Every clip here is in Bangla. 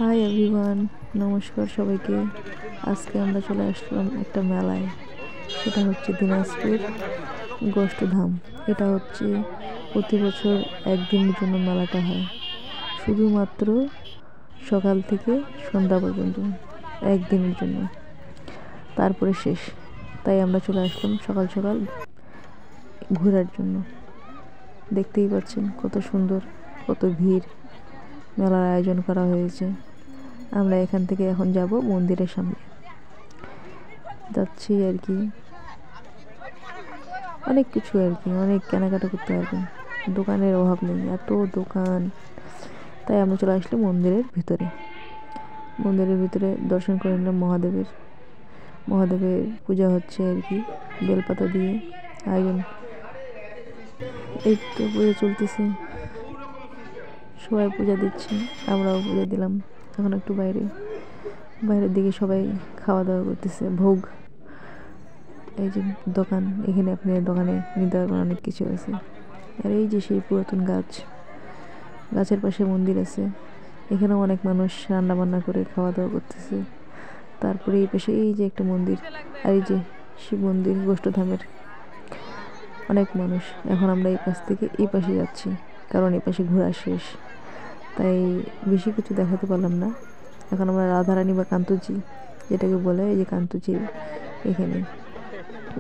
হাই এভরিওয়ান, নমস্কার সবাইকে। আজকে আমরা চলে আসলাম একটা মেলায়। সেটা হচ্ছে দিনাজপুর গোষ্ঠধাম। এটা হচ্ছে প্রতি বছর একদিনের জন্য মেলাটা হয়, শুধুমাত্র সকাল থেকে সন্ধ্যা পর্যন্ত, একদিনের জন্য, তারপরে শেষ। তাই আমরা চলে আসলাম সকাল সকাল ঘোরার জন্য। দেখতেই পাচ্ছেন কত সুন্দর, কত ভিড়। মেলার আয়োজন করা হয়েছে। আমরা এখান থেকে এখন যাব মন্দিরের সামনে, যাচ্ছি আর কি। অনেক কিছু আর কি, অনেক কেনাকাটা করতে পারবেন, দোকানের অভাব নেই, এত দোকান। তাই আমরা চলে আসলাম মন্দিরের ভিতরে। মন্দিরের ভিতরে দর্শন করে নিলাম মহাদেবের পূজা হচ্ছে আর কি, বেলপাতা দিয়ে আয়োজন। এই তো পূজা চলতেছে, সবাই পূজা দিচ্ছে, আমরাও পূজা দিলাম। এখন একটু বাইরের দিকে সবাই খাওয়া দাওয়া করতেছে, ভোগ। এই যে দোকান, এখানে আপনি দোকানে নিতে পারবেন, অনেক কিছু আছে। আর এই যে সেই পুরাতন গাছের পাশে মন্দির আছে, এখানেও অনেক মানুষ রান্না বান্না করে খাওয়া দাওয়া করতেছে। তারপরে এই পাশে এই যে একটা মন্দির, আর এই যে শিব মন্দির গোষ্ঠধামের, অনেক মানুষ। এখন আমরা এই পাশ থেকে এই পাশে যাচ্ছি, কারণ এই পাশে ঘোরা শেষ, তাই বেশি কিছু দেখাতে পারলাম না। এখন আমরা রাধারানী বা কান্তজি যেটাকে বলে, এই যে কান্তজি,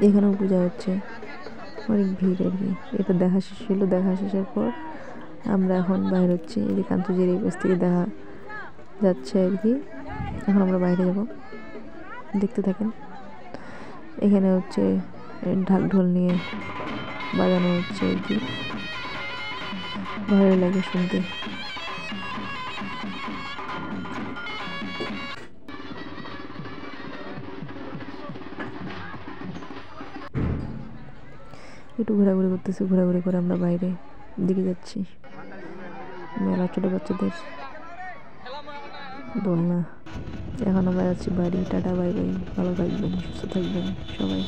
এখানেও পূজা হচ্ছে, অনেক ভিড় আর কি। এটা দেখা শেষ হলো, দেখা শেষের পর আমরা এখন বাইর হচ্ছি। এই যে কান্তজির এই পাশ থেকে দেখা যাচ্ছে আর কি। এখন আমরা বাইরে যাব, দেখতে থাকেন। এখানে হচ্ছে ঢাক ঢোল নিয়ে বাজানো হচ্ছে আর কি, ভালো লাগে শুনতে। একটু ঘোরাঘুরি করতেছি, ঘোরাঘুরি করে আমরা বাইরে দিকে যাচ্ছি। মেলা ছোটো বাচ্চাদের দোলনা। এখন আমরা যাচ্ছি বাড়ি। টাটা, বাই বাই, ভালো থাকবেন, সুস্থ থাকবেন সবাই।